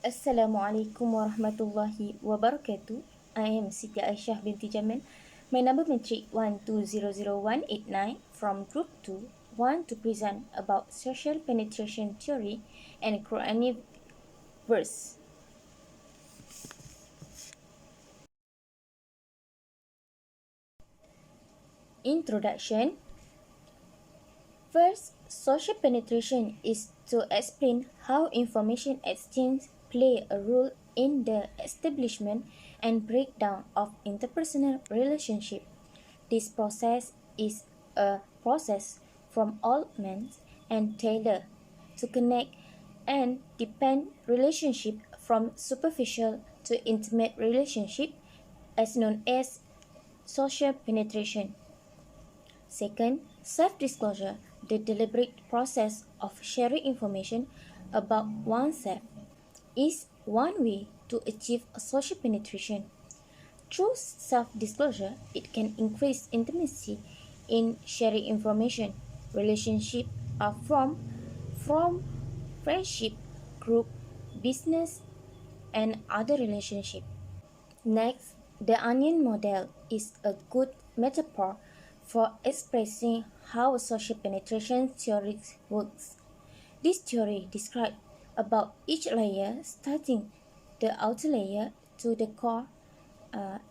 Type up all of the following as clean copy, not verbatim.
Assalamualaikum warahmatullahi wabarakatuh. I am Siti Aisyah binti Jamal. My number matric 1200189 from Group 2 want to present about social penetration theory and Quranic verse. Introduction. First, social penetration is to explain how information exchange play a role in the establishment and breakdown of interpersonal relationship. This process is a process from Altman and Taylor to connect and deepen relationship from superficial to intimate relationship as known as social penetration. Second, self-disclosure, the deliberate process of sharing information about oneself, is one way to achieve social penetration. Through self-disclosure, it can increase intimacy in sharing information. Relationships are from friendship, group, business, and other relationships. Next, the onion model is a good metaphor for expressing how social penetration theory works. This theory describes about each layer starting the outer layer to the core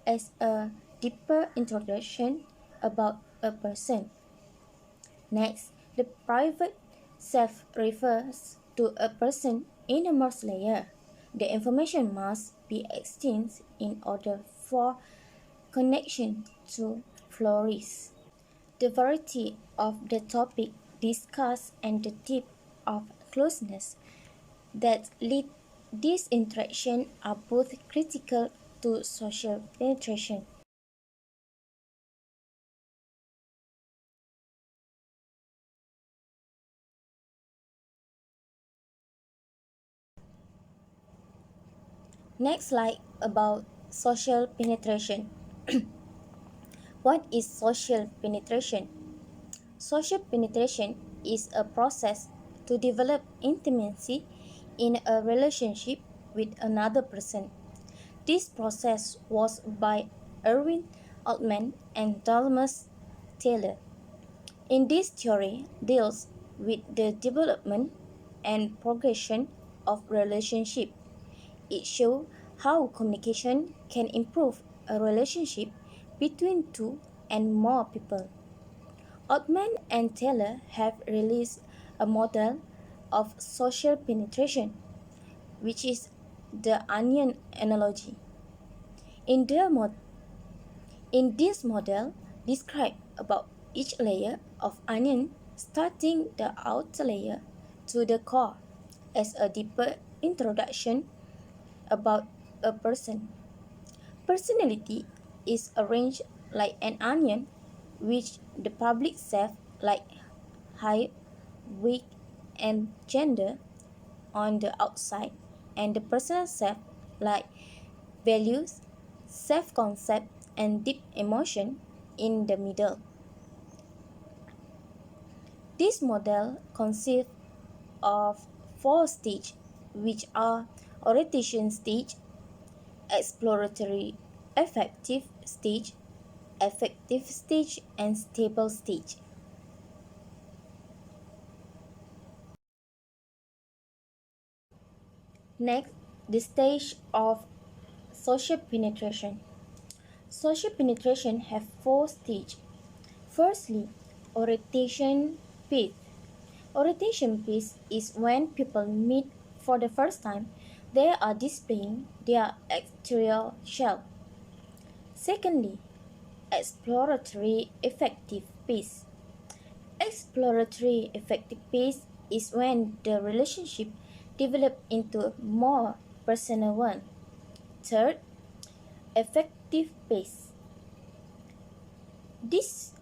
as a deeper introduction about a person. Next, the private self refers to a person in a most layer. The information must be exchanged in order for connection to flourish. The variety of the topic discussed and the depth of closeness that lead this interaction are both critical to social penetration. Next slide about social penetration. What is social penetration? Social penetration is a process to develop intimacy in a relationship with another person. This process was by Erwin Altman and Thomas Taylor. In this theory deals with the development and progression of relationship. It shows how communication can improve a relationship between two and more people. Altman and Taylor have released a model of social penetration, which is the onion analogy. In, in this model, describe about each layer of onion starting the outer layer to the core as a deeper introduction about a person. Personality is arranged like an onion, which the public self like height, weight, and gender on the outside, and the personal self like values, self-concept, and deep emotion in the middle. This model consists of four stages, which are orientation stage, exploratory effective stage, and stable stage. Next, the stage of social penetration. Social penetration have four stages. Firstly, orientation phase. Orientation phase is when people meet for the first time. They are displaying their exterior shell. Secondly, exploratory effective phase. Exploratory effective phase is when the relationship develops into a more personal one. Third, effective phase. This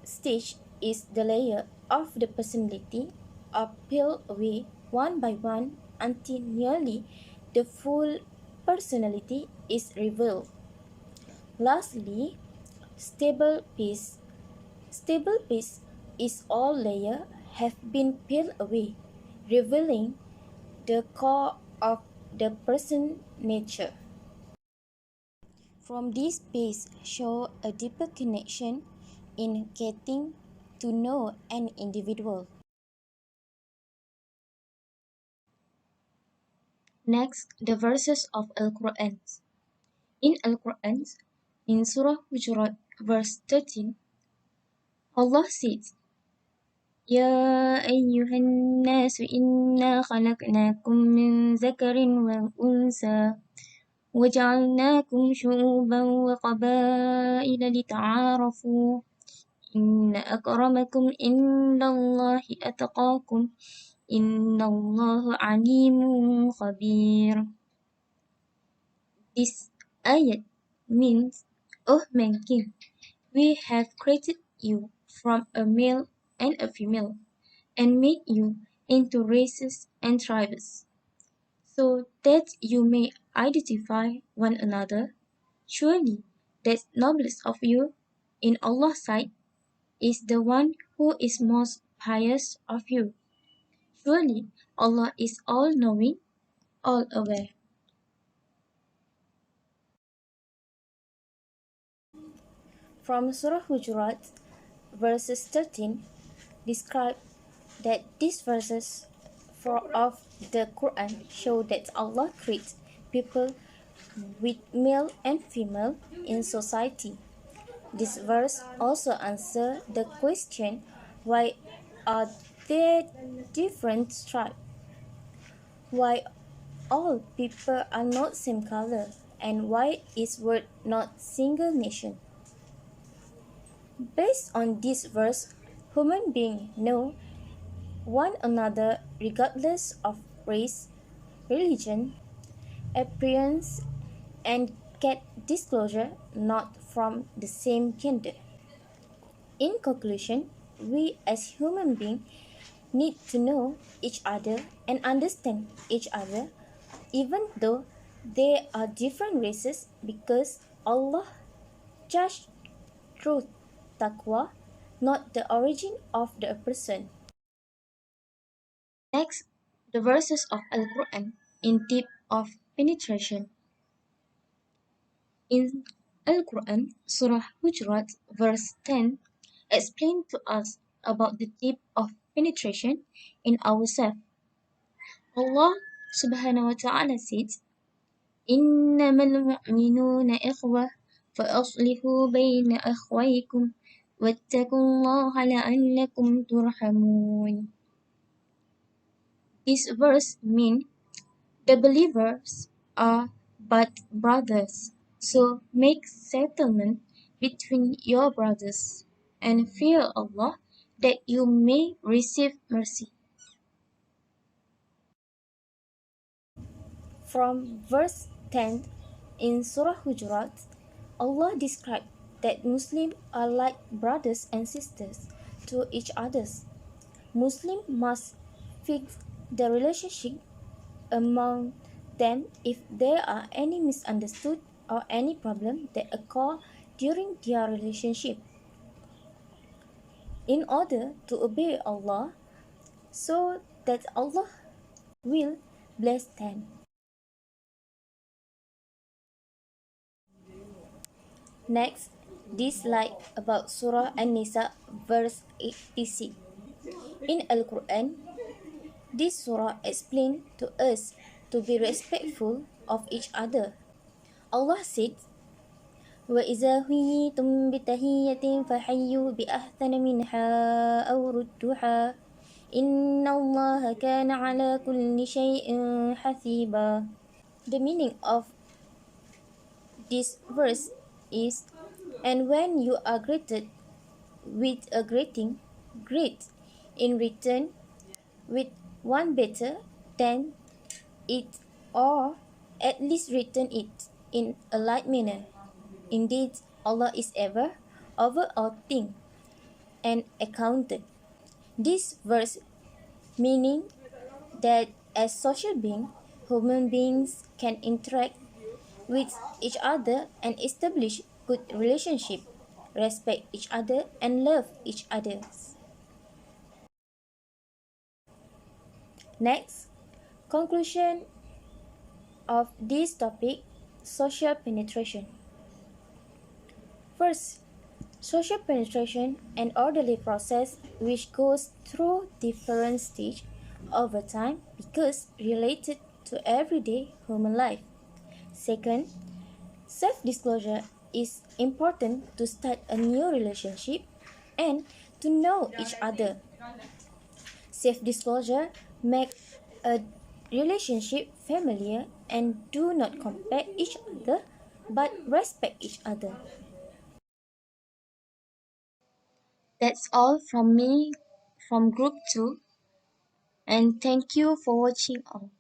stage is the layer of the personality are peeled away one by one until nearly the full personality is revealed. Lastly, stable phase. Stable phase is all layers have been peeled away, revealing the core of the person nature. From this base show a deeper connection in getting to know an individual. Next, the verses of Al-Quran. In Al-Quran, in Surah Hujurat, verse 13, Allah says, يا أيها الناس إنا خلقناكم من ذكر وأنثى وجعلناكم شعوبا وقبائل لتعارفوا إن أكرمكم عند الله أتقاكم إن الله عليم خبير. This ayat means, O mankind, we have created you from a male and a female, and made you into races and tribes, so that you may identify one another. Surely, the noblest of you in Allah's sight is the one who is most pious of you. Surely, Allah is all knowing, all aware. From Surah Hujurat, verses 13, describe that these verses of the Quran show that Allah creates people with male and female in society. This verse also answers the question, why are there different tribes? Why all people are not same color? And why is word not single nation? Based on this verse, human beings know one another regardless of race, religion, appearance, and get disclosure not from the same gender. In conclusion, we as human beings need to know each other and understand each other, even though they are different races, because Allah judged through taqwa, not the origin of the person. Next, the verses of Al-Quran in deep of penetration. In Al-Quran, Surah Hujurat, verse 10, explain to us about the deep of penetration in ourselves. Allah subhanahu wa ta'ala says, إنما المؤمنون إخوة فأصلحوا بين أخويكم واتقوا الله لعلكم ترحمون. This verse means the believers are but brothers, so make settlement between your brothers, and fear Allah that you may receive mercy. From verse 10 in Surah Hujurat, Allah described that Muslims are like brothers and sisters to each other. Muslims must fix the relationship among them if there are any misunderstood or any problem that occur during their relationship, in order to obey Allah so that Allah will bless them. Next, this slide about Surah An-Nisa verse 86. In Al-Quran, this surah explains to us to be respectful of each other. Allah said, وَإِذَا حُيِّيتُم بِتَحِيَّةٍ فَحَيُّوا بِأَحْسَنَ مِنْهَا أَوْ رُدُّوهَا إِنَّ اللَّهَ كَانَ عَلَى كُلِّ شَيْءٍ حَسِيبًا. The meaning of this verse is, and when you are greeted with a greeting, greet in return with one better than it, or at least return it in a like manner. Indeed, Allah is ever over all things and accountant. This verse meaning that as social beings, human beings can interact with each other and establish good relationship, respect each other and love each other. Next, conclusion of this topic, social penetration. First, social penetration, an orderly process which goes through different stages over time because related to everyday human life. Second, self disclosure is important to start a new relationship and to know each other. Self disclosure make a relationship familiar and do not compare each other but respect each other. That's all from me from group 2 and thank you for watching all.